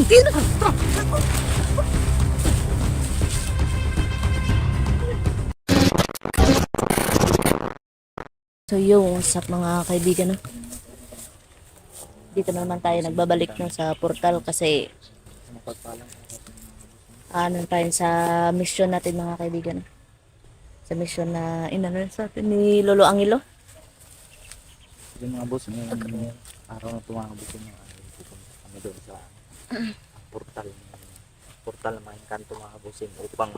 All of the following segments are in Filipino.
Tino! So yung what's up mga kaibigan, no? Dito na naman tayo nagbabalik no, sa portal kasi ano tayo sa mission natin mga kaibigan. Sa mission na inano sa atin ni Lolo Angelo. Yung mga boss, ngayong araw na tumabos yung mga pupunta kami doon sa portal. Portal na mga kanto mga bossing upang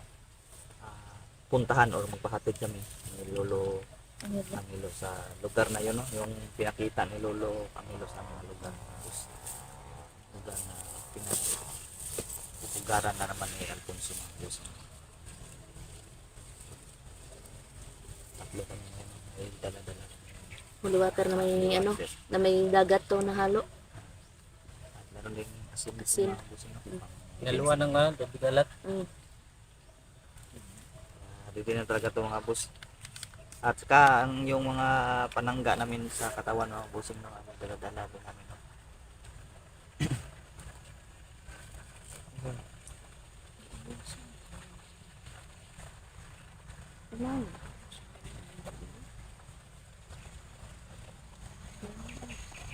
puntahan or magpahatid kami ni Lolo Angelo sa lugar na yun, no? Yung pinakita ni Lolo Angelo sa mga lugar. Tapos, lugar na pinupugaran na naman ni Alfonso mga bossing. Tatlo kami ngayon, ay dala-dala. Holy water na may ano, na may dagat to na halo. Meron din asin. Asin. Mga bossing, no? Dalawa ng nga, galat. Dito na talaga ito mga boss. At saka ang yung mga panangga namin sa katawan mga bossing, no, dala-dala din namin, no.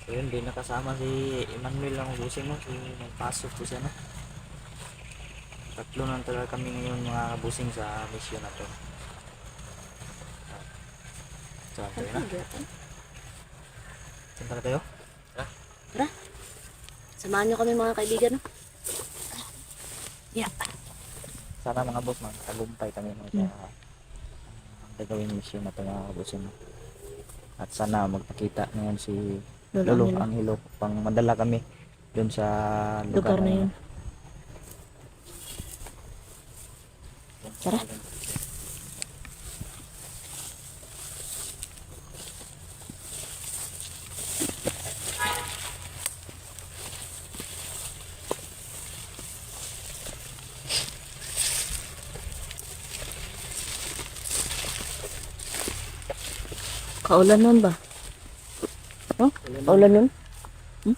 So yun, di nakasama si Emmanuel ng bossing, no. Si nagpasok po siya, no. Tatlo na talaga kami ngayon mga bossing sa mission na to. Saan tayo na? Saan talaga tayo? Tara. Samahan niyo kami mga kaibigan, no? Yeah. Sana mga boss, magtagumpay kami, no, sa gagawin mission na to mga bossing, no. At sana magpakita ngayon si Lolo Lolo Angelo pang madala kami doon sa lugar na yun. Tara. Kaulan nun ba? Oh, kaulan nun? Hmm?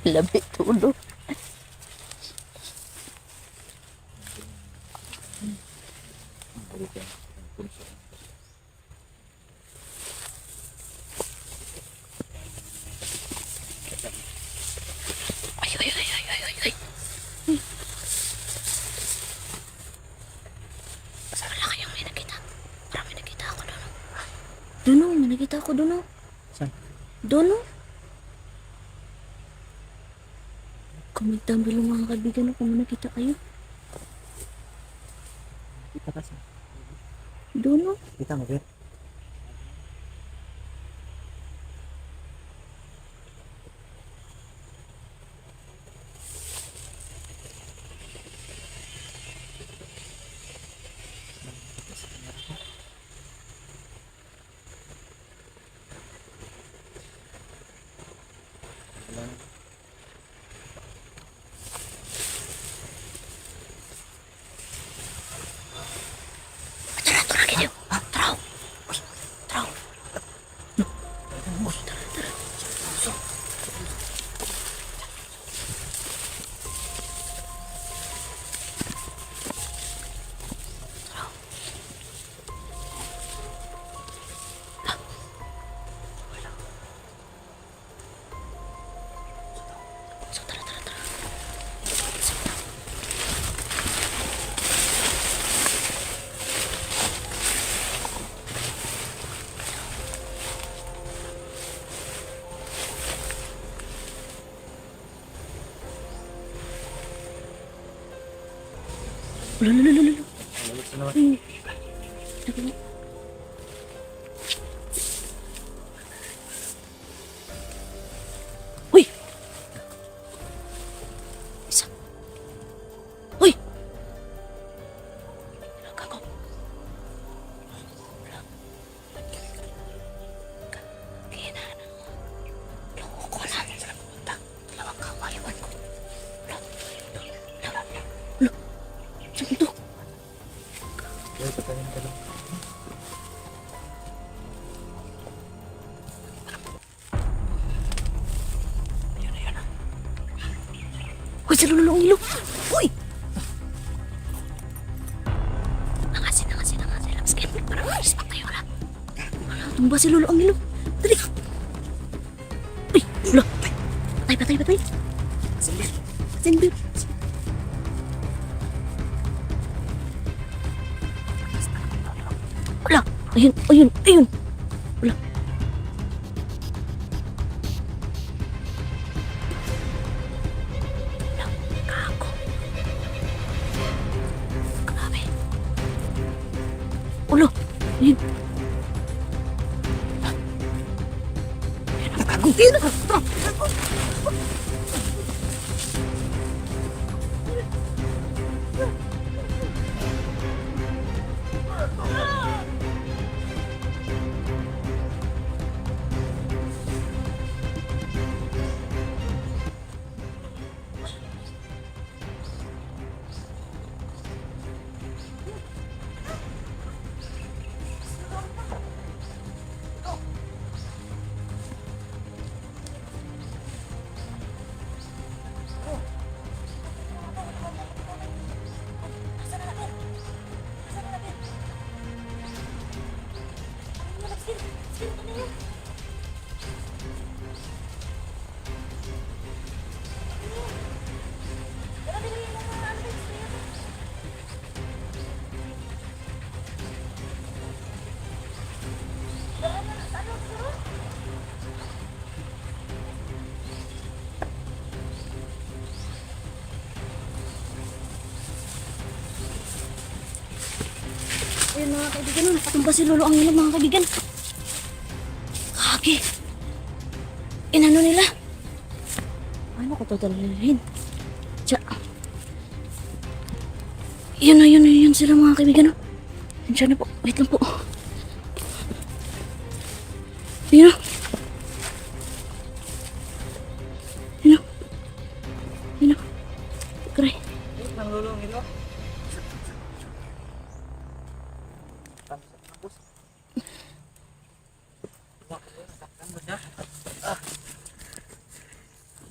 Labi tulo. Ay, ay, ay, ay, ay, ay, ay. Saan lang kayong may nakita? Parang may nakita ako doon. Doon, oh, may nakita ako doon. Oh. Saan? Doon, oh. Comment down below mga kaibigan, oh, kung may nakita kayo. Kita kasi. Doon, oh. Kita mo, Bert? Tara, tara, ganyan. Tara, oh. Uy, tara, oh. Uy, tara, tara. So. Tara, oh. Ah. Wala. So, tara, tara, tara. So, tara. Lalo. Lalos na naman. Uy! Isa. Uy! Gago. Kaya na. Loko lang. Uy, si Lolo ang ilo. Uy! Nangasin. Labskin. Parang alis pa tayo, wala. Tumba si Lolo ang ilo. Dali ka. Uy, wala. Patay. Sindir. Wala. Ayun. Wala. Gago. Grabe. Ulo. Ayun. Ayun. Ayun mga kaibigan, nakatumba si Lolo ang ilo mga kaibigan. Kagi. Inano nila? Ano ko tatalhin? Tiya. Yun sila mga kaibigan. Diyan na po. Wait lang po. Yun na. Kray. Nang lulong ilo.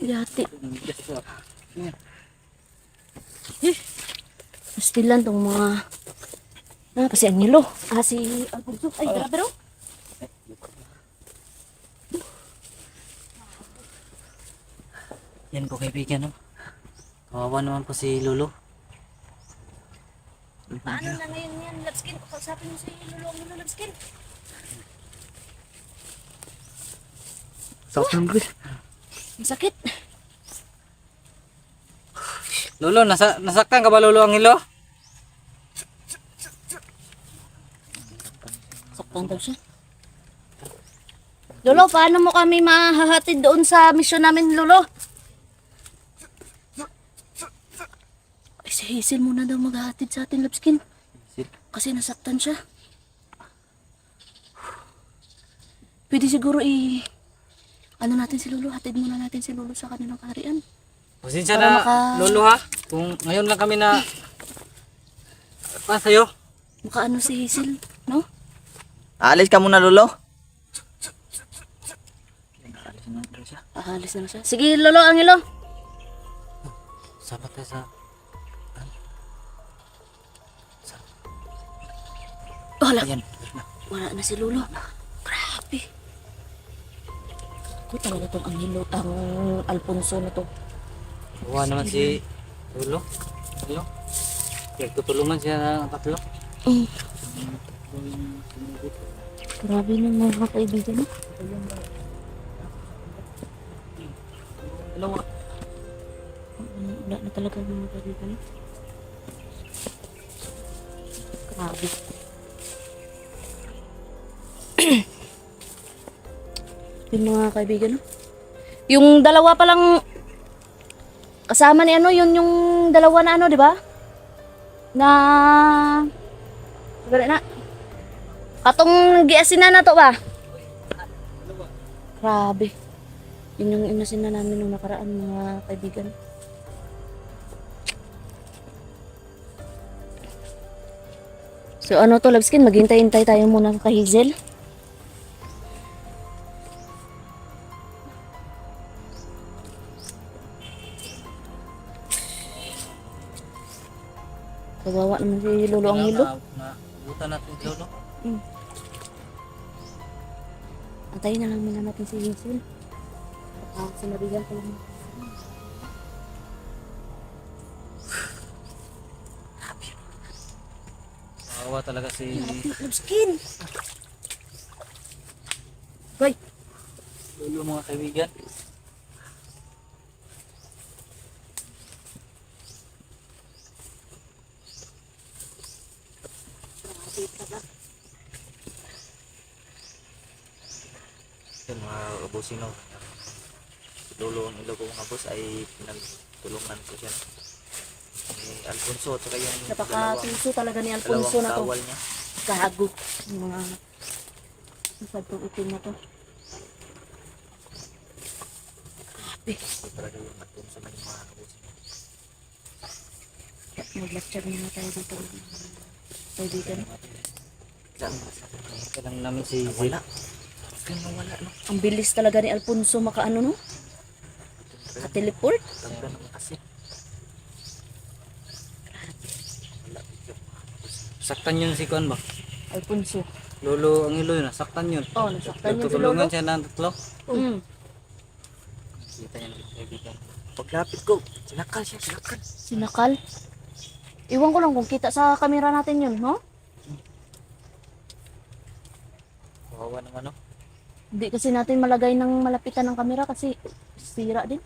Yati. Pastilan tong mga... kasi ang nilo. Si Alfonso. Ay, grabe raw. Yan po kaibigan, no? Kawawa naman po si Lolo. Paano na ngayon yan, Labskin? Kausapin mo si Lolo ang ilo, Labskin. Ang sakit. Lolo, nasaktan ka ba Lolo ang ilo? Saktan daw siya. Lolo, paano mo kami mahahatid doon sa misyon namin, Lolo? Ay, si Hazel muna daw maghahatid sa atin, Labskin. Kasi nasaktan siya. Pwede siguro ano natin si Lolo, hatid muna natin si Lolo sa kanilang kaharian. Pasensya Para na Lolo ha. Kung ngayon lang kami na sa'yo. Makaano si Hazel, no? Alis ka muna, Lolo. Aalis na siya. Sige, Lolo, ang ilo. Sabat tayo sa... Wala. Ayan. Wala na si Lolo. Grabe. Ako talaga itong ang Alfonso na to. Kawawa naman si Lolo. Lolo. Tutulungan siya ng tatlo. Grabe na mga kaibigan. Dalawa. Wala na talaga mga kaibigan. Grabe. Yung mga kaibigan, no? Yung dalawa palang kasama ni ano, yun yung dalawa na ano, di ba? Na siguro na katong giasina na to ba? Grabe. Yun yung inasin na namin nung nakaraan mga kaibigan. So ano to, Labskin, maghintay-hintay tayo muna kay Hazel. Kawawa naman si Lolo ang hilo. Buta natin si Lolo. Antayin na lang muna natin si Hazel. Baka sinabihan ko lang. Kawawa talaga si Skin! Hoy! Lolo mga kaibigan. Yan mga kabusino. Si Lolo ang ilo ko mga boss ay pinagtulungan ko siya. Ni Alfonso at saka yung Napaka-tuso talaga ni Alfonso dalawang na to. kawal niya. Kahago. Yung mga isagtong itim na to. Ito talaga yung Alfonso na yung mga kabusino. Mag-lecture muna tayo dito. Kaibigan. Kailangan namin si Zila. Wala no. Ang bilis talaga ni Alfonso makaano no? Ka-teleport. Ganda naman kasi. Saktan yun si Kuan ba? Alfonso. Lolo ang ilo yun, nasaktan yun. Oh, nasaktan niya si Tutulungan Lolo. siya ng tatlo. Kita yan kaibigan. Paglapit ko, sinakal siya, sinakal. Sinakal. Iwan ko lang kung kita sa kamera natin yun, no? Kawawa ng ano. Hindi kasi natin malagay ng malapitan ng kamera kasi sira din.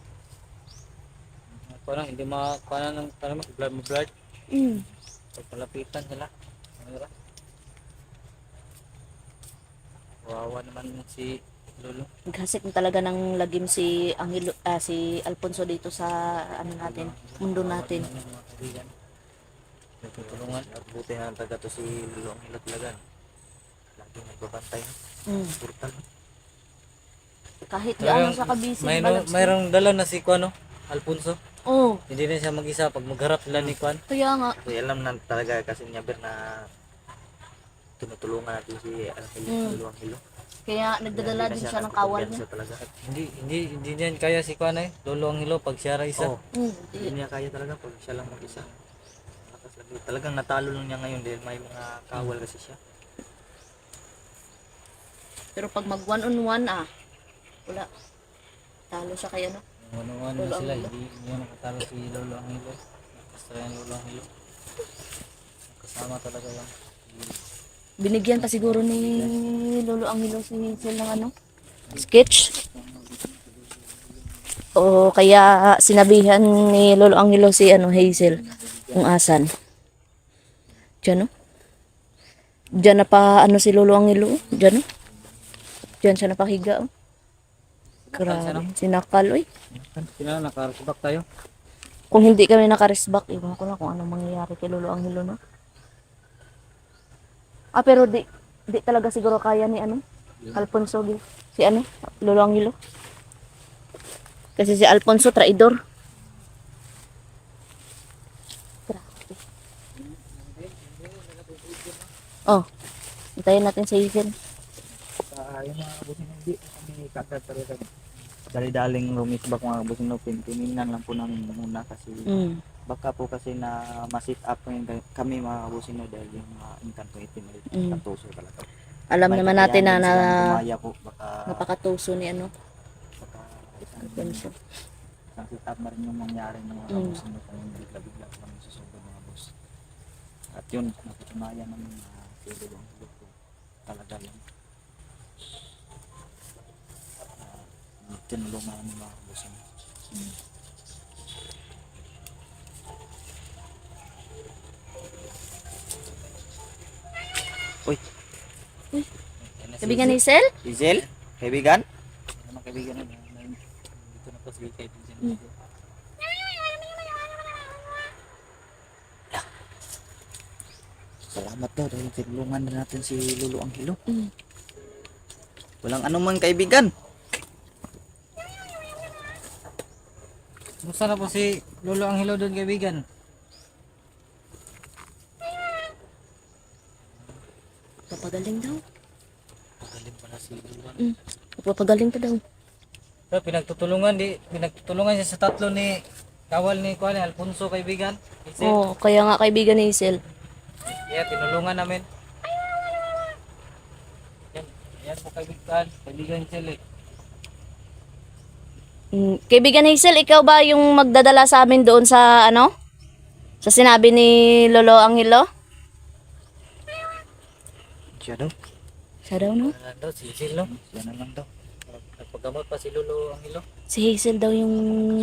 Parang hindi parang mag-blur. Mm. Pagpalapitan nila. Ano. Kawawa naman si Lolo. Naghasik na talaga ng lagim si Angelo, si Alfonso dito sa ano natin, mundo natin. Kawawa naman yung mga kaibigan. Nagtutulungan. At buti na talaga to si Lolo ang ilo talaga. Lagi nagbabantay. Mm. Brutal. Kahit gaano sa kabisi. Mayroong dala na si Kuan, no? Alfonso. Oh, Hindi na siya mag-isa pag magharap sila ni Kuan. kaya nga. So, alam na talaga kasi niya na tinutulungan natin si Lolo ang hilo. Kaya nagdadala din siya ng kawal niya. Talaga. Hindi niyan kaya si Kuan eh. Lolo ang hilo pag siya ra isa. Oh, hindi niya kaya talaga pag siya lang mag-isa. Lakas lagi. Talagang natalo lang niya ngayon dahil may mga kawal kasi siya. Pero pag mag one on one wala. Talo siya kay ano. Ano Lolo ang sila, hilo. hindi niya nakatalo si Lolo ang hilo. Nakastra yung Lolo ang hilo. Kasama talaga yung Binigyan pa siguro ni Lolo Angelo si Hazel ng ano? Sketch. O kaya sinabihan ni Lolo Angelo si ano Hazel kung asan. Diyan no? Diyan na pa ano si Lolo Angelo. Diyan no? Diyan siya napahiga oh. Grabe. Sinakal oy. Sila nakarasbak tayo. Kung hindi kami nakaresback, iwan ko na kung anong mangyayari kay Lolo Angelo no? Pero di talaga siguro kaya ni ano? Alfonso si ano? Lolo Angelo. Kasi si Alfonso traidor. Grabe. Oh. Hintayin natin si Hazel. Yung mga busin hindi kami kagad talaga. Dali-daling lumisbak mga busin no, pininan lang po namin muna kasi baka po kasi na ma-sit up kami mga busin no dahil yung mga inkanto itim katuso talaga. Alam May naman natin na, kakayahan din silang gumaya po, baka napakatuso ni ano. isang Alfonso. sit up na rin yung mangyari ng mga busin no kung bigla-bigla lang susugod mga bus. At yun, napatunayan namin na Lolo ang hilo po talaga lang. Tinulungan ng mga busin. Uy, Kaibigan ni Hazel? Hazel? Kaibigan? Mga kaibigan na dito na po si kaibigan. Salamat daw dahil tinulungan na natin si Lolo ang hilo. Walang anuman kaibigan. Kumusta na po si Lolo ang hilo doon kaibigan? Papagaling daw. Pagaling pala si Lolo. Papagaling pa daw. Pero pinagtutulungan siya sa tatlo ni kawal ni Kuan Alfonso kaibigan. Kasi Oh, kaya nga kaibigan ni Hazel. yeah, tinulungan namin. Yan po kaibigan sila eh. Kaibigan Hazel, ikaw ba yung magdadala sa amin doon sa ano? Sa sinabi ni Lolo Angelo? Siya daw. Siya daw, no? Daw, si Sil, no? Siya na lang daw. Nagpagamot pa si Lolo ang ilo. Si Hazel daw yung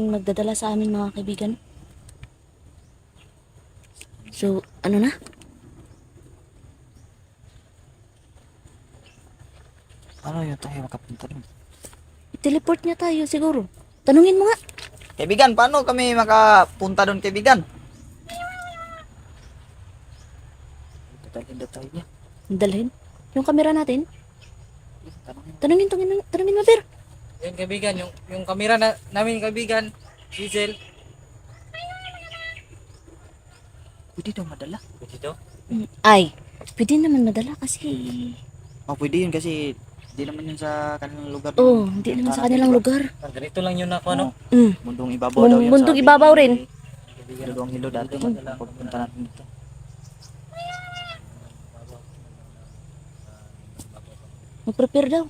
magdadala sa amin, mga kaibigan. So, ano na? Ano yun tayo makapunta doon? I-teleport niya tayo siguro. Tanungin mo nga. Kaibigan, paano kami makapunta doon, kaibigan? Tatalhin daw tayo niya. Dalhin. Yung camera natin. Tanongin. Tanungin mo, Ber. Yan kaibigan, yung kamera namin kaibigan, si Sil. Pwede daw madala. Pwede daw. Ay, pwede naman madala kasi... Oh, pwede yun kasi di naman yun sa kanilang lugar. Oh, hindi naman sa kanilang lugar. Ganito lang yun ako, ano? Mundong ibabaw daw yun. Mundong sabi ibabaw ni rin. Dalawang hilo dati. Pagpunta natin dito. Mag-prepare daw.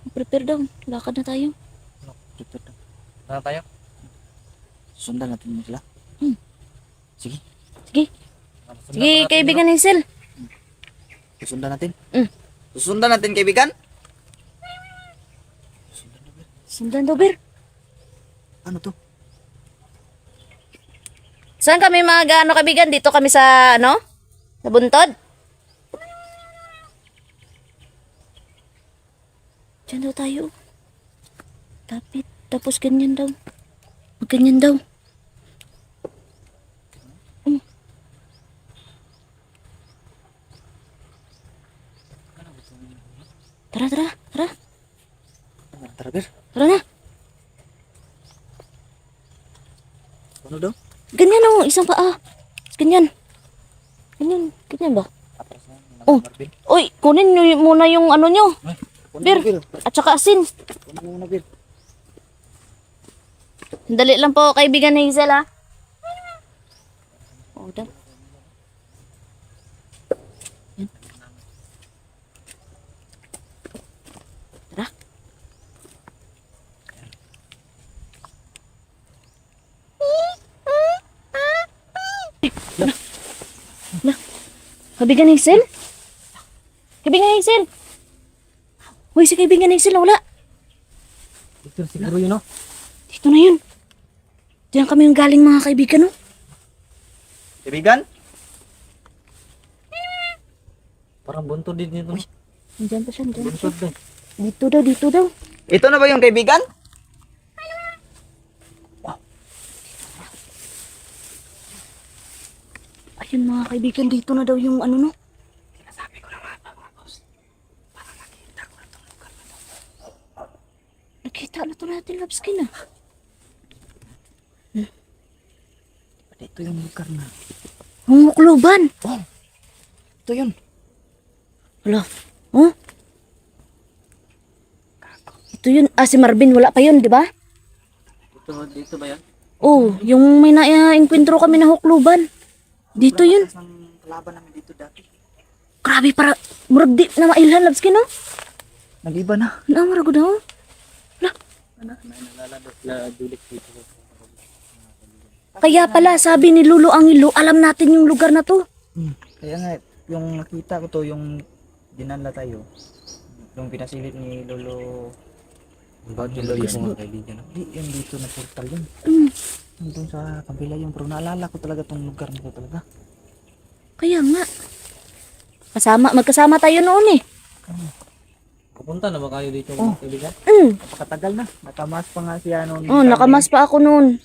Mag-prepare daw. Lakad na tayo. Dito daw. Tara tayo. Sundan natin mo sila. Sige. Sige. Sige, kaibigan Hazel. Susundan natin. Mm. Susundan natin, kaibigan. Sundan daw, Ber. Ano to? Saan kami mga ano, kaibigan? Dito kami sa ano? Sa buntod? Diyan daw tayo. Tapos ganyan daw. Ganyan daw. Tara. Tara, Ber. Tara na. Ano daw? Ganyan oh, isang paa. Ganyan. Ganyan ba? Atras na. Oh. Marvin. Uy, kunin nyo muna yung ano nyo. Kunin Bir. mo, Ber. At saka asin. Kunin mo muna, Ber. Dali lang po, kaibigan ni Hazel, ha? O, daw. Yan. Tara. Na. Kaibigan ni Hazel? Kaibigan ni Hazel? Uy, si kaibigan ni Hazel, wala. Ito siguro yun, no? Dito na yun. Diyan kami yung galing, mga kaibigan, no? Kaibigan? Parang buntod din dito. Diyan pa siya, diyan pa siya. Buntod din. Dito daw. Ito na ba yung kaibigan? Ayun, mga kaibigan, dito na daw yung ano, no? Sinasabi ko naman, mga boss. Parang nakita ko na itong lugar na to. Nakita na to natin, Labskin, ah. Ito yung lugar na. Hungukluban. Oh, ito yun. Wala. Oh? Ito yun. Ah, si Marvin, wala pa yun, di ba? Dito ba yan? Oh, yung may na-enkwentro kami na hukluban. Dito yun. Lakas ng kalaban namin dito dati. Grabe, para murag di na mailhan, Labskin, no? Nag-iba na. Naamara ko daw. Dulik dito. Kaya pala, sabi ni Lolo Angelo, alam natin yung lugar na to. Kaya nga, yung nakita ko to, yung dinala tayo. Yung pinasilip ni Lolo. About yung lolo mga kaibigan. Di, yung dito na portal yun. Mm. Doon sa kabila yung pero naalala ko talaga tong lugar na to talaga. Kaya nga. Magkasama tayo noon, eh. Pupunta na ba kayo dito Oh. mga kaibigan? Napakatagal na. Nakamas pa nga siya noon. Oh, nakamas pa ako noon.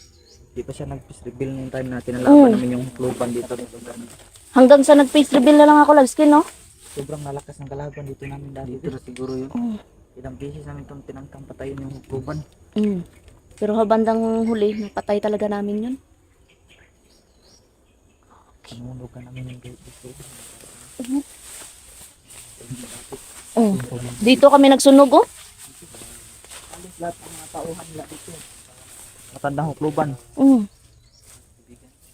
Di pa siya nag-peace reveal nung time na tinalaban namin yung kluban dito. Hanggang sa nag-face reveal na lang ako, Labskin, no? Sobrang nalakas ng kalaban dito namin dati. Dito siguro yun. Oh. Ilang beses namin itong tinangkang patayin yung kluban. Mm. Pero habandang huli, napatay talaga namin yun. Kanunog ka namin yung dito. Oh. Dito kami nagsunog, oh. Halos lahat ng mga tauhan nila dito. matandang hukluban.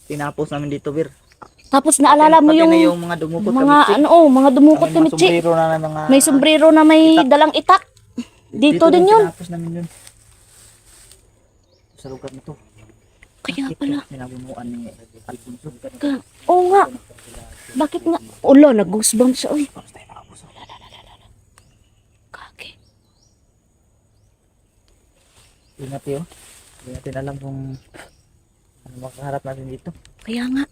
Tinapos namin dito, Bir. Tapos naalala mo Pati yung na yung mga dumukot mga kami, ano, mga dumukot May mga kami, Chi. sombrero na mga... May sombrero na may dalang itak. Dito din yun. Tinapos namin yun. Sa lugar na to. Kaya pala. Minabunuan ni Alfonso. Oo nga. Bakit nga? Ulo, nag-goosebumps siya, oy. Tapos tayo nakapos. Kage. Ingat yun. Hindi natin alam kung ano makaharap natin dito. Kaya nga,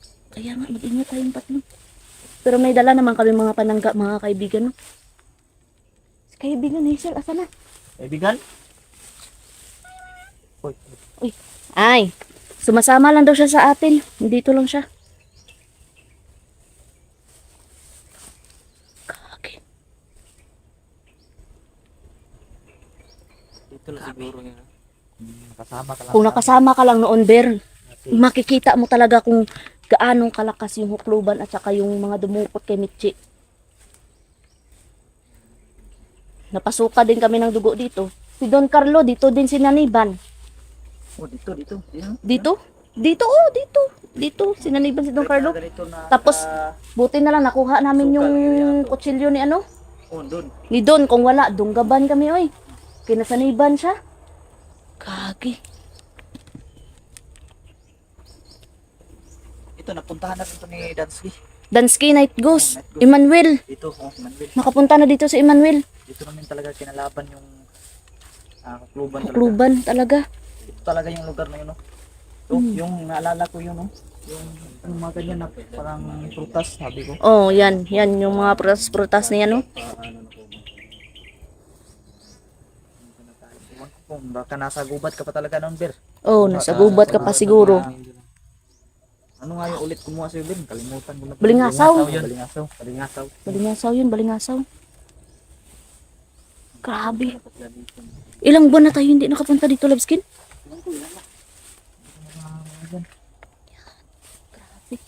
mag-ingat tayong tatlo. Pero may dala naman kami mga panangga, mga kaibigan, no? Si kaibigan Hazel, asa na? Kaibigan? Uy, Uy, ay, sumasama lang daw siya sa atin. Dito lang siya. Kage. Dito na siguro yun. kasama ka lang. Kung nakasama ka lang noon, Ber, makikita mo talaga kung gaano kalakas yung hukluban at saka yung mga dumukot kay Michi. Napasuka din kami ng dugo dito. Si Don Carlo, dito din si Naniban. Oh, dito. Dito? Dito, oh, dito. Dito, si Naniban si Don Carlo. Tapos, buti na lang nakuha namin yung kutsilyo ni ano? oh, doon. Ni Don, kung wala, dunggaban kami, oy. Kinasaniban siya. Kagi. Ito, napuntahan na rin ni Dansky. Dansky Night Ghost. Emmanuel. Dito, Manwil. Nakapunta na dito si Emmanuel. Dito namin talaga kinalaban yung kluban talaga. Kluban talaga. Ito talaga yung lugar na yun, no? Yung naalala ko yun, no? Yung mga ganyan na parang prutas, sabi ko. Oh, yan. Yan yung mga prutas niya, no? Ewan ko kung baka nasa gubat ka pa talaga noon, Bir. Oh, nasa gubat ka pa siguro. Ano nga yung ulit kumuha sa'yo, Bir? Kalimutan ko na. Balingasaw. Balingasaw. Balingasaw yun, balingasaw. Grabe. Ilang buwan na tayo hindi nakapunta dito, Labskin? Grabe.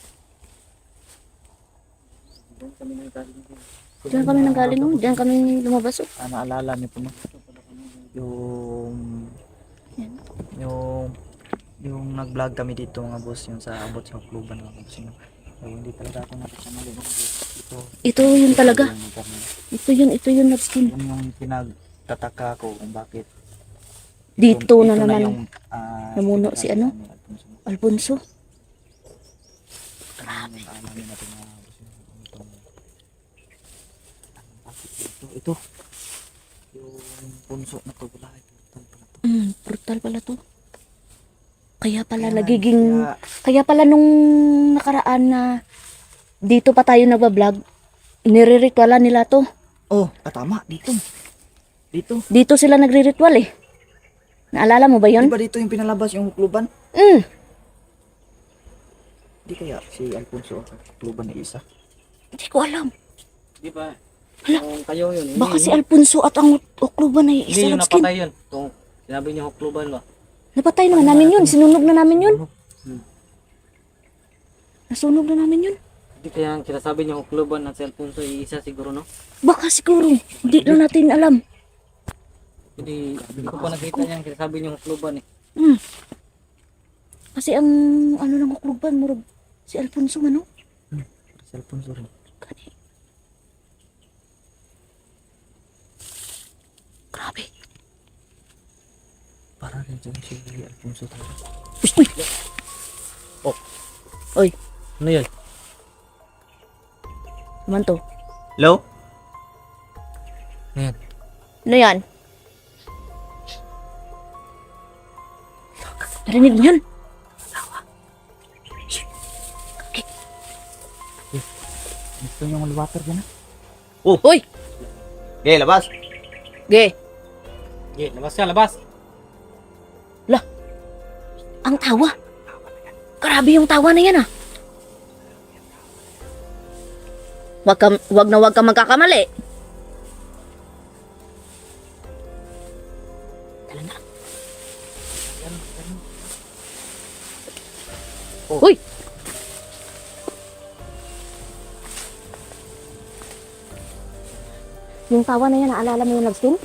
Diyan kami nanggaling, no? Diyan kami lumabas, oh. Naalala niyo po, no? Yung nag-vlog kami dito, mga boss, yung sa abot sa kluban, mga boss, yun. Hindi talaga ako nakakamali, mga boss. Ito yun talaga. yung lugar na yun. Ito yun, Labskin. Yun yung pinagtataka ko kung bakit Dito na naman yung namuno si ano? Alfonso. Grabe. Ito. Yung punso na to, wala. Brutal pala to. Kaya pala kaya pala nung nakaraan na dito pa tayo nagbablog, nire-ritualan nila to. Oh, tama, dito. Dito sila nagre-ritual eh. Naalala mo ba Di yun? ba dito yung pinalabas yung kluban? Di kaya si Alfonso ang kluban ni isa? Hindi ko alam. Di ba? Yung kayo yun. Baka si Alfonso at ang ukluban ay isa, Hindi yung Labskin. napatay yun. Kung sinabi niyo hukluban ba? Napatay naman namin yun. Sinunog na namin yun. Nasunog na namin yun. Hindi kaya ang sinasabi niyo hukluban at si Alfonso isa siguro, no? Baka siguro. Hindi na natin alam. Hindi ko pa nakita niya ang sinasabi niyo hukluban eh. Kasi ang ano ng ukluban, murag si Alfonso ano? Si Alfonso rin. Kani. Grabe. Para rin dyan si Alfonso talaga. Uy! Oh. Oy, Ano yun? naman to. Hello? Ayan. Ano yan? Narinig mo yun? Gusto niyo yung water dyan, ha? Uy! Okay, labas. Ge! Okay, labas ka, labas. Ang tawa! Grabe yung tawa na yan ah! Wag na wag ka magkakamali! Tala na. Uy! Yung tawa na yan, naalala mo yung Labskin?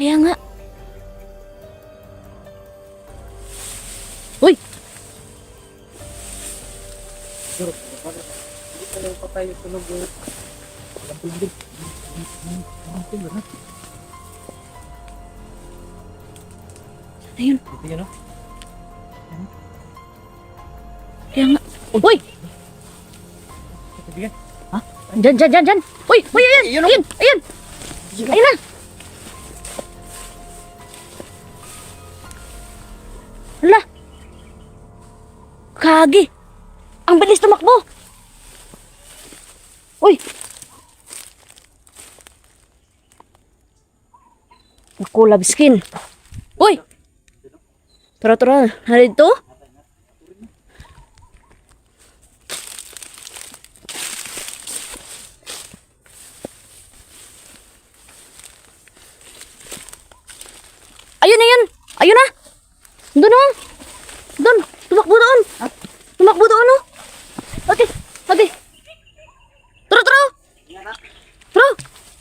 Kaya nga. tayo tunog yung... Alam ko lang din. Ayun. Ito yun, no? Kaya nga. Uy! Kaibigan. Dyan. Uy, ayan. Ayun. Ayun na. Hala. Kagi. Ang bilis tumakbo. Uy. Naku, labskin. Uy. Tara. Narito? Ayun na. Doon oh. Doon. Tumakbo doon. Tumakbo doon oh. Okay. Tara. Tara.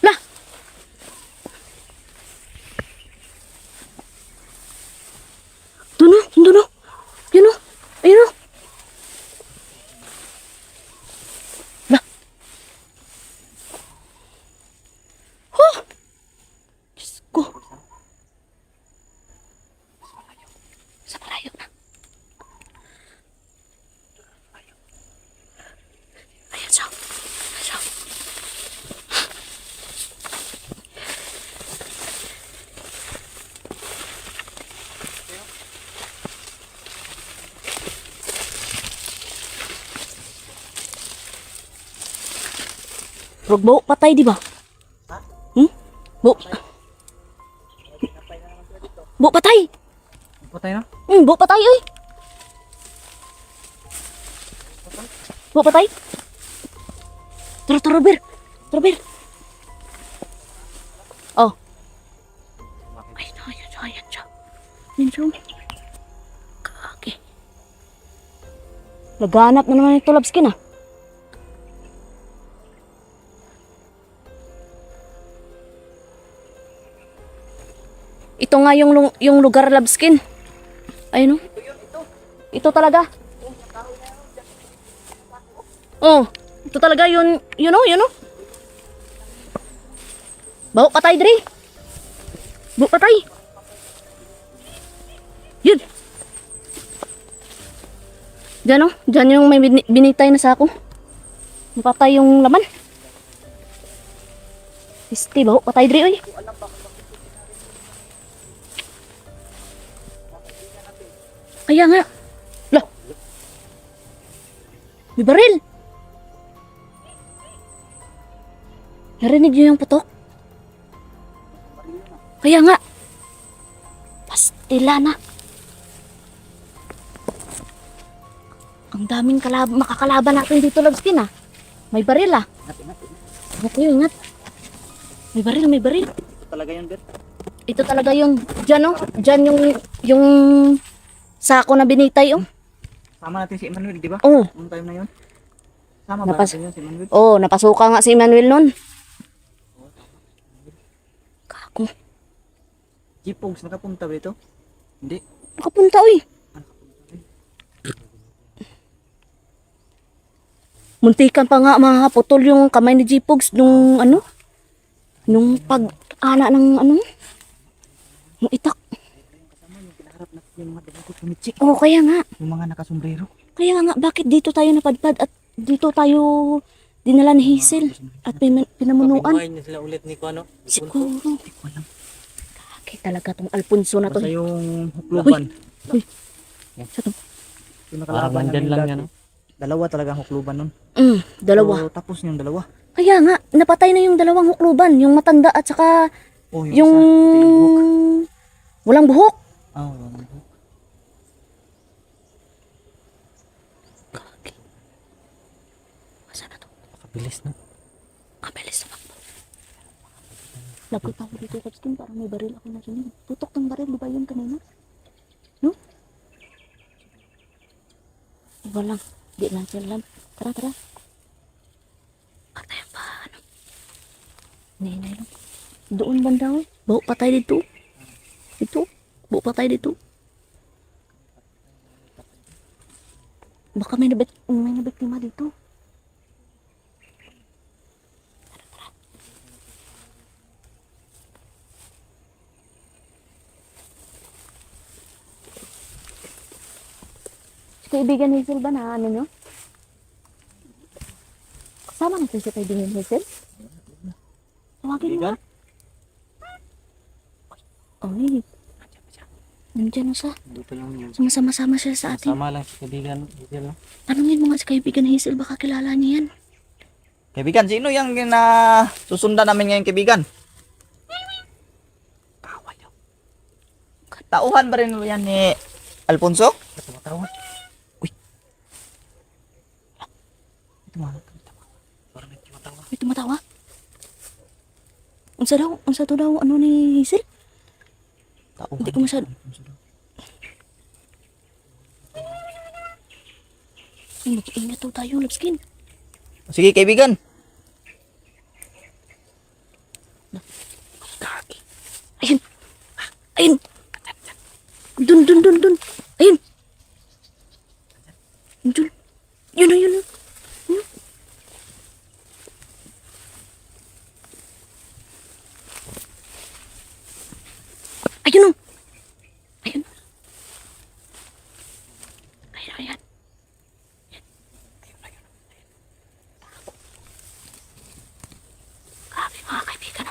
Lah. Doon oh. Yun oh. Ayun oh. Lah. Oh. Diyos ko. Sa malayo na. Ayan siya. Rugbo, patay di ba? Bu patay. Patay na? Bu patay ay. Bu patay. Tara, Bir. Oh. Ay, ayan siya. Kaki. Laganap na naman ito, Labskin ah. Ito nga yung lugar, Labskin. Ayun oh. Ito talaga. Oh, ito talaga yun oh. Bawa patay diri. Bu patay. Yun. Diyan oh, diyan yung may binitay na sako. Napatay yung laman. Isti, bawa patay diri oy. Kaya nga. Lah. May baril. Narinig niyo yung putok? Kaya nga. Pastila na. Ang daming makakalaban natin dito, Labskin ah. May baril ah. Ingat kayo, ingat. May baril. Ito talaga yun, Bir. Ito talaga yun. Diyan oh. Diyan yung sako na binitay oh. Sama natin si Emmanuel, di ba? Oo. Noong time na yun. Sama ba natin yun si Emmanuel? Oh, napasuka nga si Emmanuel nun. Kako. Jipogs, nakapunta ba ito? Hindi. Nakapunta oy. Muntikan pa nga putol yung kamay ni Jipogs nung nung pag-ana ng ng itak. Yung mga damit kumitsik. Oh, kaya nga. Yung mga nakasombrero. Kaya nga, bakit dito tayo napadpad at dito tayo dinala ni Hazel at pinamunuan? Kapinuhay niya sila ulit ni Kuano. Siguro. Hindi ko alam. Kaki talaga tong Alfonso na to. Basta yung hukluban. Uy. Yan. Sa to? Yung Parang nakalaban nandyan namin lang dati. yan, no? Dalawa talaga ang hukluban nun. Dalawa. So, tapos yung dalawa. Kaya nga, napatay na yung dalawang hukluban. Yung matanda at saka Oh, yung isa. Ito yung buhok. walang buhok. Oh, walang buhok. Kaki. Masa na to? Nakabilis na. Kabilis na makbo. Lagot ako dito, Kapskin. Parang may baril ako na rin. Putok ng baril, di ba yun kanina? No? Iba lang. Di lang sila lang. Tara. Patay ang paano? Ninay lang. Doon banda ko. Bawa patay dito. Dito. Bawa patay dito. Baka may nabiktima dito. kaibigan Hazel ba na ano nyo? Kasama natin si kaibigan Hazel? Tawagin mo Kaibigan? nga. Ay, nandiyan na siya. Dito lang yun. Sumasama-sama siya sa atin. Sama lang si kaibigan. Hazel, no? Tanungin mo nga si kaibigan Hazel, baka kilala niya yan. Kaibigan, sino yung susundan namin ngayon, kaibigan? Tauhan ba rin yan ni Alfonso? Tumatawag. Uy. Tumatawag. Parang may tumatawag. May tumatawa. Unsa to daw, ano ni Hazel? Tauhan. Hindi ko masyado. Ay, mag-iingat daw tayo, Lapskin. Sige, kaibigan. Ayun. Ayun. Dun. Ayun. Dun. Yun. Ayun. Ayun. Ayun. Ayan. Grabe mga kaibigan.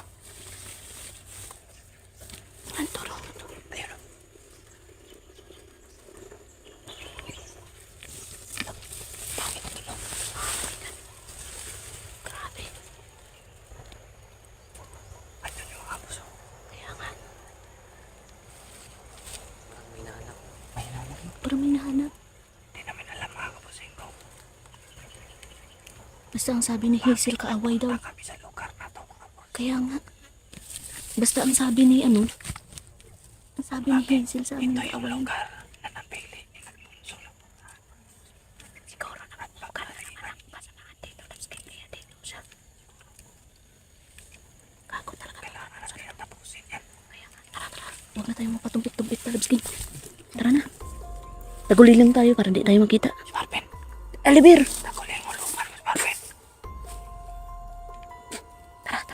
Ang tulong. Ayun. Grabe. Ayun yung hapos. Kaya nga. Parang may nahanap. Hindi namin alam mga kabusing ko. Basta ang sabi ni Hazel, kaaway daw. Kami sa lugar na to mga boss. Kaya nga. Basta ang sabi ni ang sabi ni Hazel sa amin, Ito yung kaaway. lugar na napili ni Alfonso. Siguro naman lugar na naman ang kasamahan dito. Lapskin kaya dito siya. Gago talaga. Kailangan natin tapusin yan. Kaya nga, tara. Huwag na tayo mapatumpik-tumpik na, Lapskin. Tara na. Taguli lang tayo para hindi tayo makita. Si Marvin. Alibir! Takulin mo lugar si Marvin. Tara.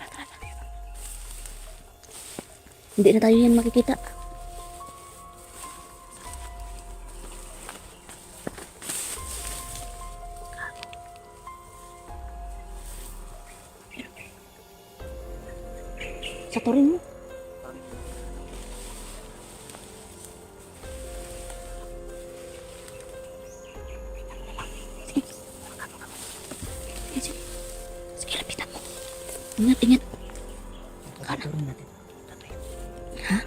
Hindi na tayo yan makikita. Sa turin mo. Sige, lapitan mo. Ingat. Saturin natin. Ha?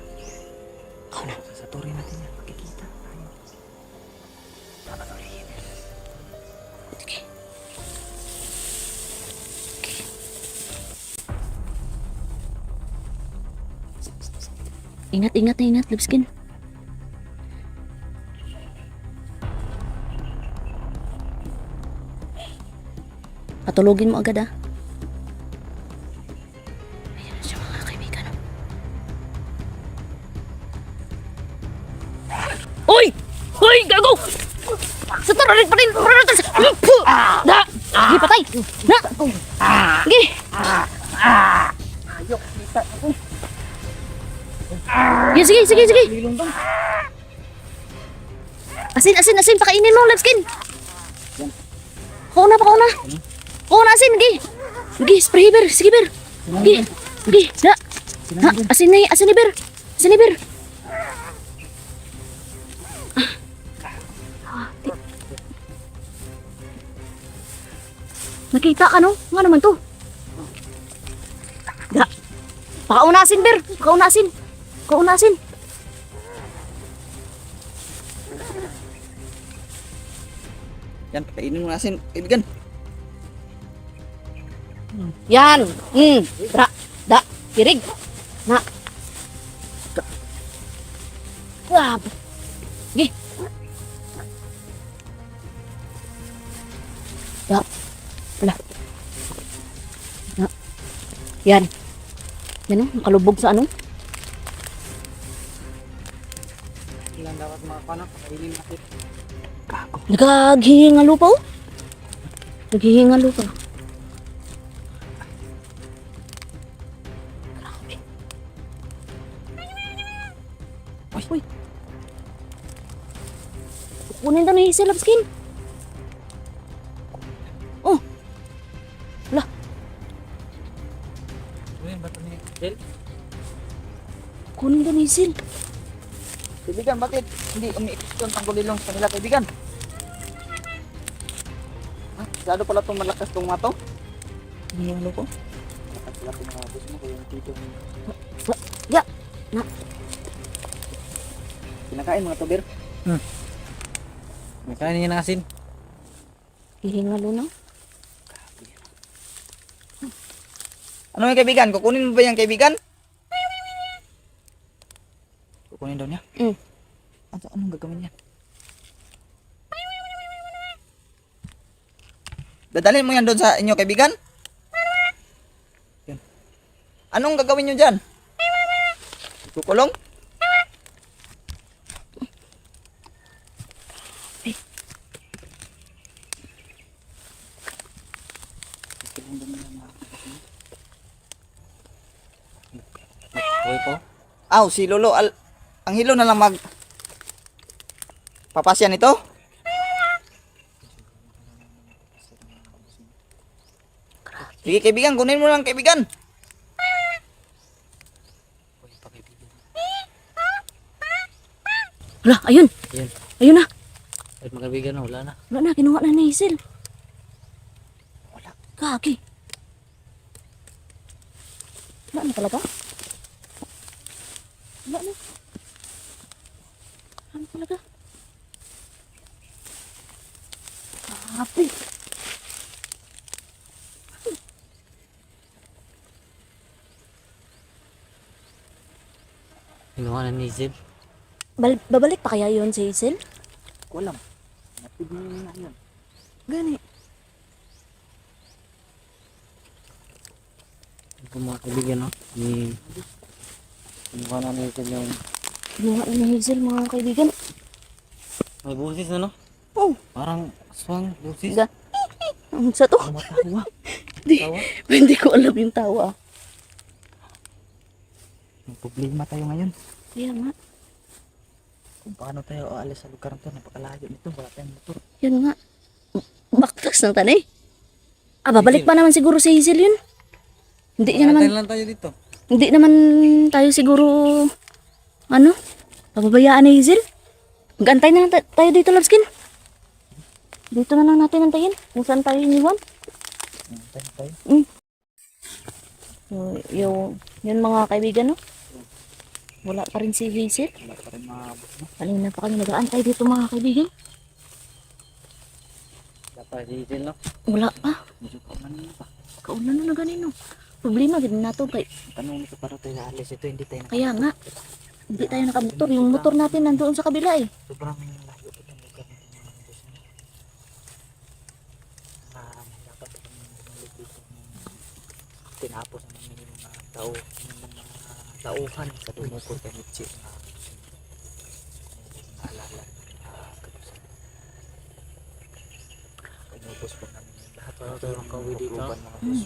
Ikaw na. Saturin natin yan. Makikita. Sige. Ingat, Lipskin. Patulogin mo agad, ah. Ayan na siya, mga kaibigan. Uy! Uy! Gago! Sa taralit pa rin! Da! Sige, patay! Na! Sige! Sige! Asin! Pakainin mo, Lipskin! Kauna! Asin! Sige, spray, Ber! Sige, Ber! Sige! Da! Ha! Asin ni Ber! Nakita ka, no? Nga naman to. Da! Pakaunasin, Ber! Pakaunasin! Yan, pakainin mo nasin, kaibigan. Yan! Da! Kirig! Na! Wab! Gi! Da! Wala! Na! Yan! Yan, nakalubog sa ano? Ilan dapat mga panak. Pakainin natin. Naghihinga lupa, oh. Naghihinga lupa. Grabe. Uy. kunin daw ni Hazel Labskin. Oh. Wala. Kunin ba ito ni Del? Kunin daw ni Hazel. Kaibigan, bakit hindi umiikot yun ang gulilong sa kanila, kaibigan? Ah, masyado pala itong malakas itong mato. Ano ko? Malakas sila itong mga boss mo, kaya yung tito mo. Ya. Na. Kinakain mga tubir. May kain niya ng asin. Hihingalo na. Ano yung kaibigan? Kukunin mo ba yung kaibigan? Kukunin daw niya? Anong gagawin niya? Dadalhin mo yan doon sa inyo kaibigan? Yan. Anong gagawin niyo dyan? Kukulong? Uy po. Aw, si Lolo, ang hilo na lang papasya nito? Sige kaibigan, kunin mo lang kaibigan. Wala, ayun. Ayun. Ayun na. Ay mga kaibigan, wala na. Wala na, kinuha na ni Hazel. Wala. Kaki. Wala na talaga? Wala na. Wala na talaga. Kapi. Kinuha na ni Zeb. Babalik pa kaya yun si Hazel? Ko alam. Natignan na yun. Gani. Ito mga kaibigan, no? Kinuha na ni Zeb yung Kinuha na ni Hazel mga kaibigan. may busis na, no? Oh, Parang aswang busis. ga. Ang sa to. Matawa. Di, Tawa. hindi ko alam yung tawa. May problema tayo ngayon. Kaya nga. Kung paano tayo aalis sa lugar nito, napakalayo nito, wala tayong motor. Yan nga. Baktas ng tanay. Ah, babalik pa naman siguro si Hazel yun. Hindi niya naman, lang tayo dito. hindi naman tayo siguro, ano, pababayaan ni Hazel. Mag-antay na lang tayo dito, Labskin. Dito na lang natin antayin. Kung saan tayo iniwan. Tayo. Yun mga kaibigan, no? Wala pa rin si Hazel. Wala pa rin mga boss mo. Kanina pa kami nag-aantay dito mga kaibigan. Wala pa si Zeb, no? Wala pa. Medyo kaunan na pa. Kaulan na ganino. Problema din nato kay Tanong nito para tayo aalis ito, hindi tayo kaya nga hindi tayo nakamotor. Yung motor natin nandoon sa kabila eh. sobrang layo ito ng lugar nito mga boss mo. Dapat kami bumalik dito ng tinapos naman yung mga tao, yung mga tauhan sa dumukot kay Mitzi na naalala kapusan. Inubos po namin yung lahat Para tayo makauwi dito. mga boss.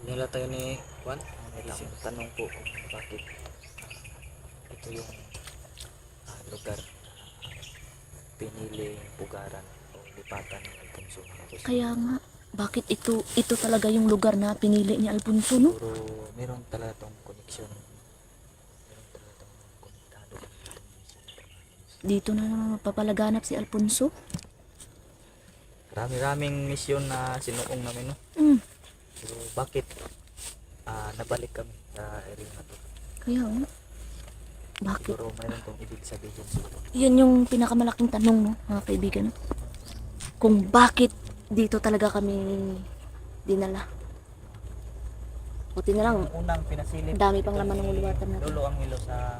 Nila tayo ni Juan. Isang tanong po kung bakit ito yung lugar na pinili pugaran o lipatan ng Alfonso. Kaya nga bakit ito talaga yung lugar na pinili ni Alfonso, no? Siguro meron talaga tong koneksyon. Meron talaga tong konektado. Dito na naman mapapalaganap si Alfonso. Rami-raming misyon na sinuong namin, no? Mm, So bakit nabalik kami sa area na to? kaya nga. Bakit? Siguro mayroon tong ibig sabihin siguro. Yan yung pinakamalaking tanong, no, mga kaibigan. Kung bakit dito talaga kami dinala. Buti na lang, Ang unang pinasilip, dami pang laman ng uluwatan natin. lolo ang hilo sa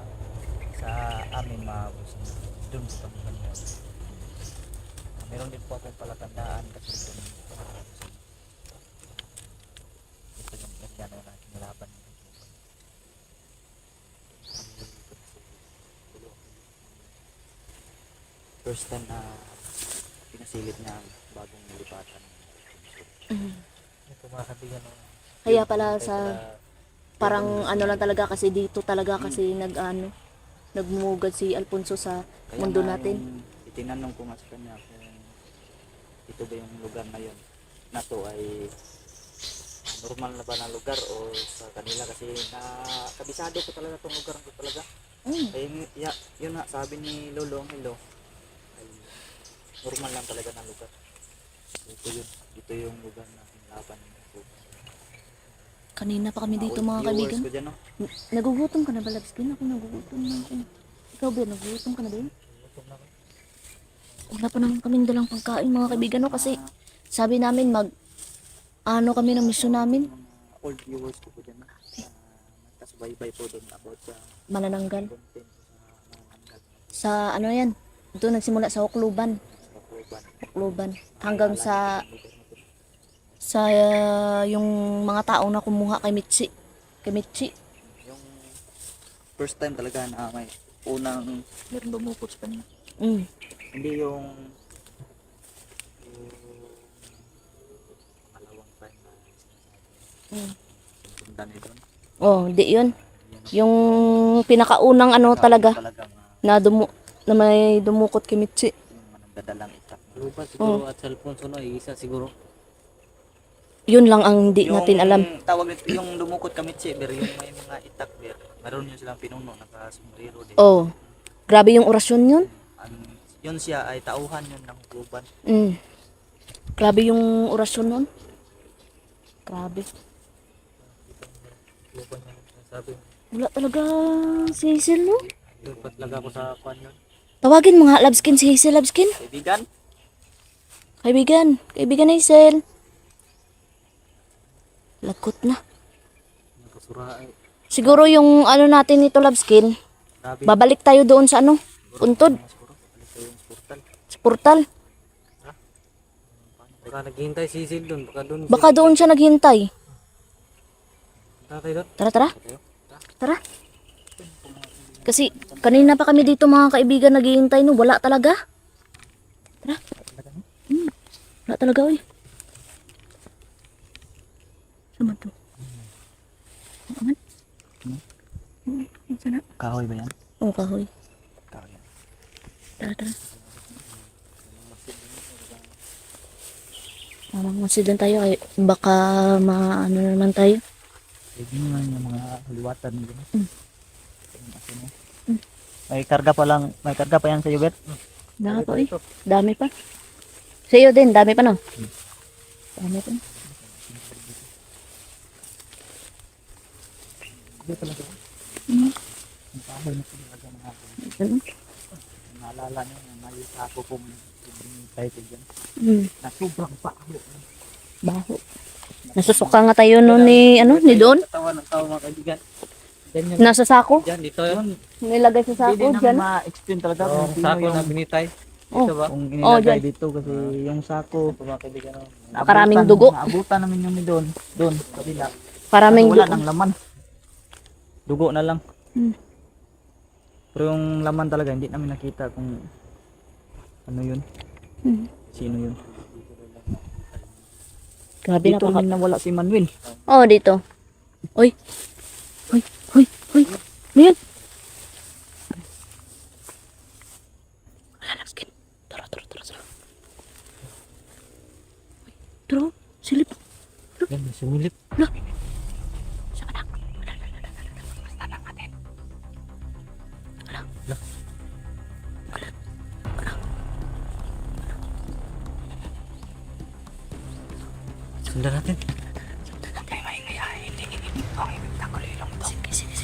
amin mga boss. Doon po kami kanina. Meron din po akong palatandaan kasi doon ito yung area na kinalaban. First time na pinasilip niya ang bagong nilipatan. Mm. Ito mga kaibigan, no? Kaya pala sa parang ano lang talaga kasi dito talaga kasi nagmumugad si Alfonso sa Kaya mundo nga natin. yung tinanong ko nga sa kanya kung ito ba yung lugar na yun na to ay normal na ba na lugar o sa kanila, kasi kabisado ko talaga itong lugar ko talaga. Ay, yun nga sabi ni Lolo Angelo ay normal lang talaga na lugar. Ito yung lugar na laban ko. Kanina pa kami dito mga kaibigan. Ko dyan, no? Nagugutom ka na ba, Labskin? Ako nagugutom na ako. Ikaw ba, nagugutom ka na din? Wala pa naman kaming dalang pagkain mga kaibigan, no? Kasi sabi namin kami ng mission namin. Mga old viewers ko dyan, no? Nagkasubaybay po doon about sa Manananggal. content sa Manananggal. Sa ano yan? Ito nagsimula sa Okluban. Sa Kuban. Okluban. Hanggang sa yung mga taong na kumuha kay Mitzi. Kay Mitzi. Yung first time talaga na may unang meron dumukot sa kanya. Hindi yung malawang time na sundan nito. Oh, di yun. Yung pinakaunang talaga na may dumukot kay Mitzi. Yung managdadalang itak. Lupa siguro at cellphone no, isa siguro. Yun lang ang hindi natin alam. Tawag nito yung dumukot kami pero yung may mga itak ber. Meron yun silang pinuno, naka-sombrero din. Oh, grabe yung orasyon yun. Yun siya ay tauhan yun ng Kuban. Grabe yung orasyon nun. Grabe. Lupa niya sabi. Wala talaga si Hazel, no? Lupa talaga ako sa kwan yun. Tawagin mga Labskin si Hazel, Labskin. Kaibigan? Kaibigan Hazel. Lagot na. Nakasura ay. Siguro yung natin ito, Labskin, Grabe. babalik tayo doon sa puntod. Siguro, balik tayo yung portal. Sa portal. Baka naghihintay si Sid doon. Baka doon siya naghintay. Tatay doon. Tara. Tara. Kasi kanina pa kami dito mga kaibigan naghihintay, no? Wala talaga. Tara. Wala talaga, oy. Sama to. Aman. Sana. Kahoy ba yan? Oh, kahoy. Kahoy. Tara. Mamangmasid tayo ay baka maano naman tayo. Pwede naman yung mga haliwatan nila. May karga pa yan sa iyo, Bet? Dami pa eh. Dami pa. Sa iyo din, dami pa no? Dami pa. Dito talaga. Mm. Ang kahoy na talaga mga Ano? naalala nyo na may sako pong title dyan. Na sobrang baho. Baho. Nasusuka nga tayo noon ni Don. Tawa ng tao mga kaibigan. Ganyan. Nasa sako. Diyan, dito yun. Nilagay sa Hindi sako namin dyan. ma-explain talaga Oh, kung sako sino na yung binitay. Oh. Dito ba? kung Oh, inilagay dyan. dito kasi yung sako Mga kaibigan. Karaming dugo. Naabutan namin yung doon kabila. Paraming Wala dugo. nang laman. Dugo na lang. Pero yung laman talaga hindi namin nakita kung ano yun. Sino yun. Grabe Dito rin nawala si Manuel. Oh, dito. Uy. Ano yan? Wala lang skin. Tara. Tara, silip. Yan, may sumilip. Saan ka na? Basta lang natin. Sundan natin. Sige.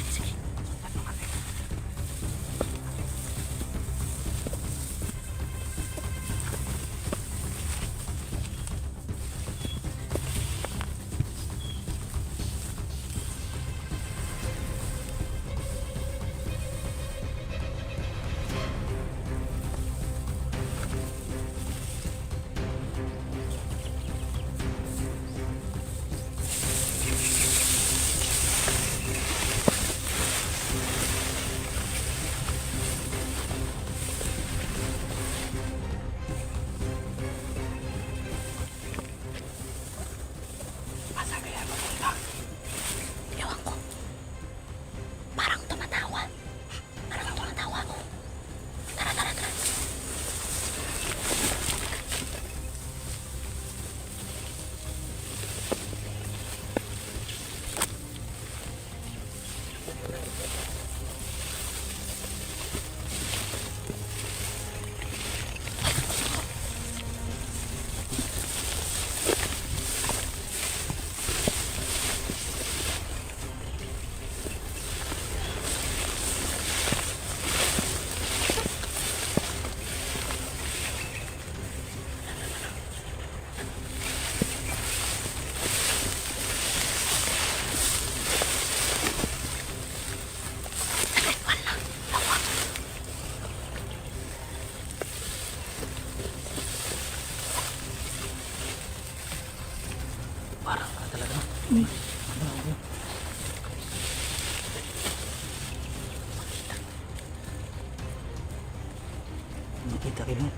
kita kayo.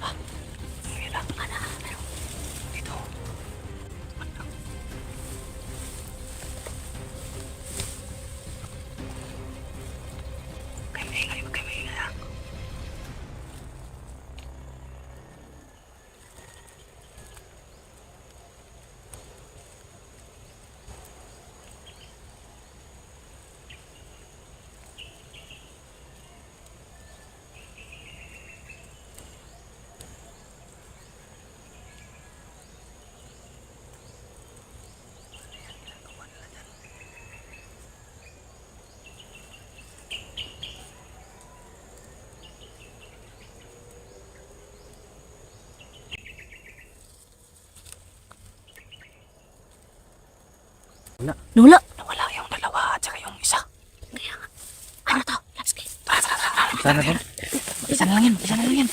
Ah, ayun lang. Mana? Pero, Dito. Kayo maingay, huwag kayo maingay ha. Nula. Nawala yung dalawa at saka yung isa. Kaya nga. Ano to? Lapskay. Sana din. Isa na lang yan. Isa na lang yan.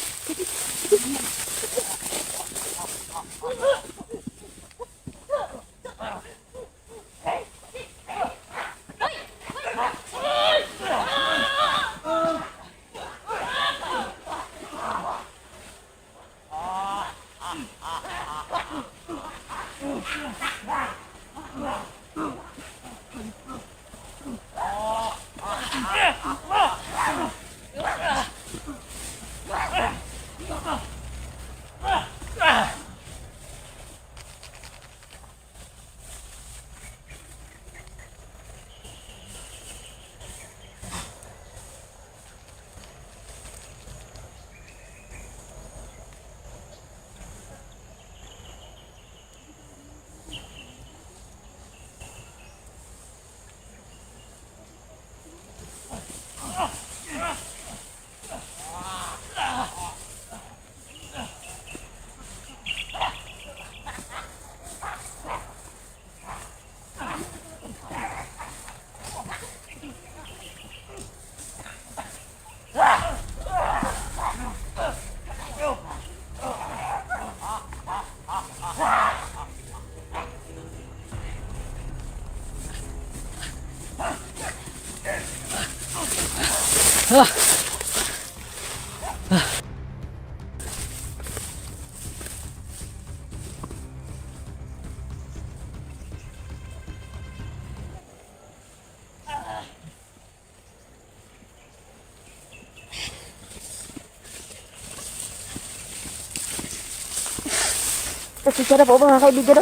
Kasi sarap po mga kaibigan.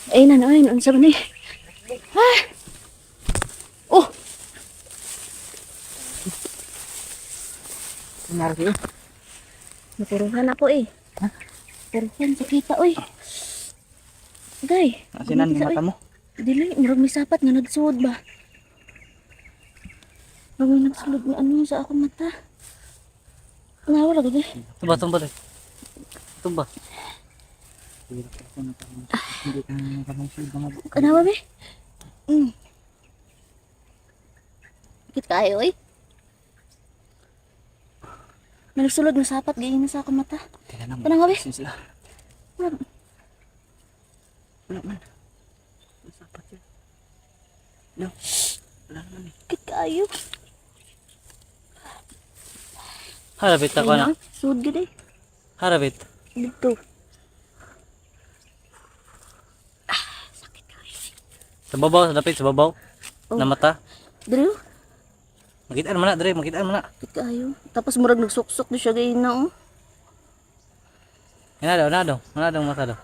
Ayun na, ayun. Ang sabi ni. Ah! Oh! Nangyari yun. Napuruhan ako eh. Ha? Puruhan sa kita oy. Day. Asinan yung mata mo. Dili, murag may sapat nga nagsuod ba? Murag may nagsulod nga ano sa akong mata. Nawala ko eh. Tumba rin. Tumba. Hindi ka nakapangsulod na mag- Kanawa be? Ikit kayo oy. May nagsulod nga sapat gayon na sa akong mata. Teka na mo. Kanang gabi? Sin sila. Wala. Wala man. Masapat yan. No. Wala naman eh. Ikit kayo. Harapit ako na. Suod gid eh. Harapit. Dito. Sa babaw, dapit sa babaw. Oh. Na mata. Dito. Makitaan mo na, Dre. Makitaan mo na. Ikit kayo. Tapos murag nagsuksok di siya gayon na oh. Yan na daw. Yan na daw mata daw.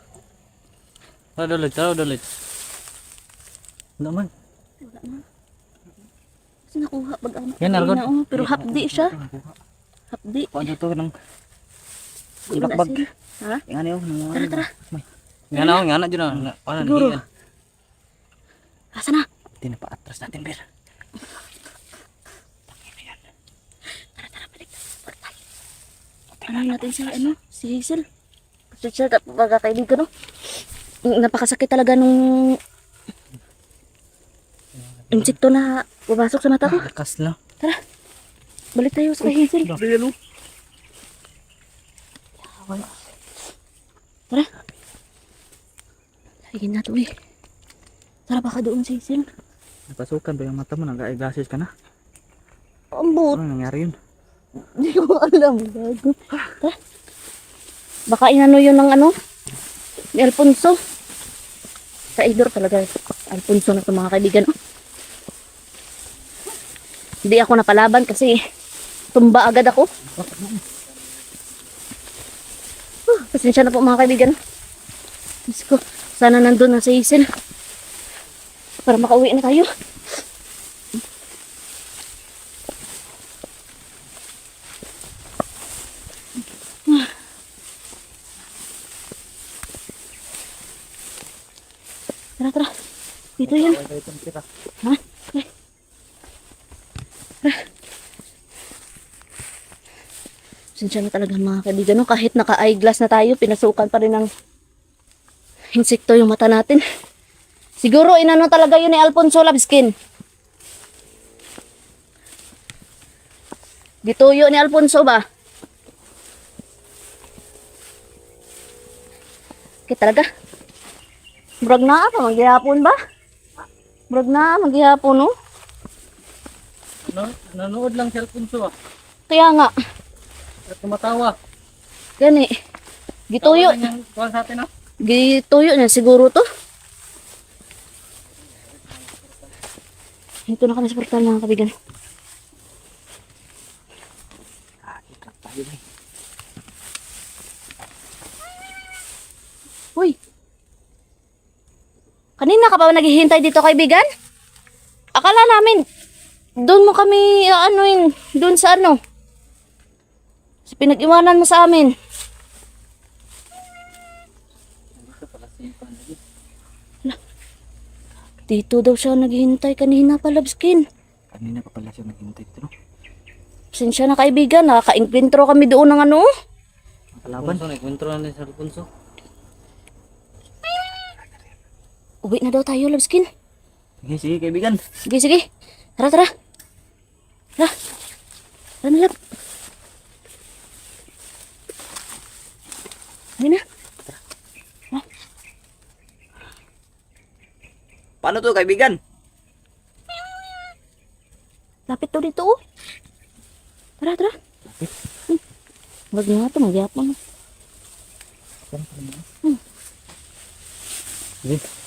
Tara ulit. Wala man. Wala na. Kasi nakuha pag ano. Yan, Argon. Na, oh, pero hapdi siya. Hapdi. Paano to ng Wala Ilakbag. sila. Ha? Yung ano yun? Tara, tara. Yan na dyan na. Paano Siguro. nagiging? Asa na? Hindi na pa-atras natin, Ber. Tara, balik tayo sa portal. Ano natin si, si Hazel. Kasi siya, pagkakaibigan, no? Napakasakit talaga nung insekto na pumasok sa mata ko. Lakas na. Tara, balik tayo sa kay Hazel. Real, oh. Tara. Lagyan na to eh. Tara, baka doon si Hazel. Napasukan ba yung mata mo? Nag-eyeglasses ka na? Ambot. Ano nangyari yun? Hindi ko alam. Gago. Ha? Baka inano yun ng ano? Ni Alfonso. Traidor talaga. Alfonso na ito mga kaibigan. Oh. Hindi ako napalaban kasi tumba agad ako. Pasensya na po mga kaibigan. Diyos ko, sana nandun na si Hazel. Para makauwi na tayo. Tara, tara. Dito yun. Kaya itong tira. Ha? Okay. Pasensya na talaga mga kaibigan. No? Kahit naka-eyeglass na tayo, pinasukan pa rin ng insekto yung mata natin. Siguro inano talaga yun ni Alfonso Labskin. Dituyo ni Alfonso ba? Okay talaga. Brag na pa, maghihapon ba? Brag na, maghihapon no? Nanood lang si Alfonso ah. Kaya nga, At tumatawa. gani. Gituyo. Tawa lang yung kuwan sa atin ah. Gituyo niya siguro to. Ito na kami sa portal mga kabigan. Ikat tayo eh. Uy! Kanina ka ba naghihintay dito kaibigan? Akala namin, doon mo kami, anuin, doon sa ano? Sa pinag-iwanan mo sa amin. Dito pala si Pandy. Dito daw siya naghihintay kanina pa, Labskin. Kanina pa pala siya naghintay dito. Pasensya na kaibigan, nakaka-inkwentro kami doon ng ano. Kalaban. Nagkwentro na si Alfonso. Uwi na daw tayo, Labskin. Sige, sige kaibigan. Sige, sige. Tara, tara. Tara. Tara na, Lab. Ayun na. Paano to kaibigan? Lapit daw dito, oh. Tara, tara. Wag nga ito, magyapon. Sige.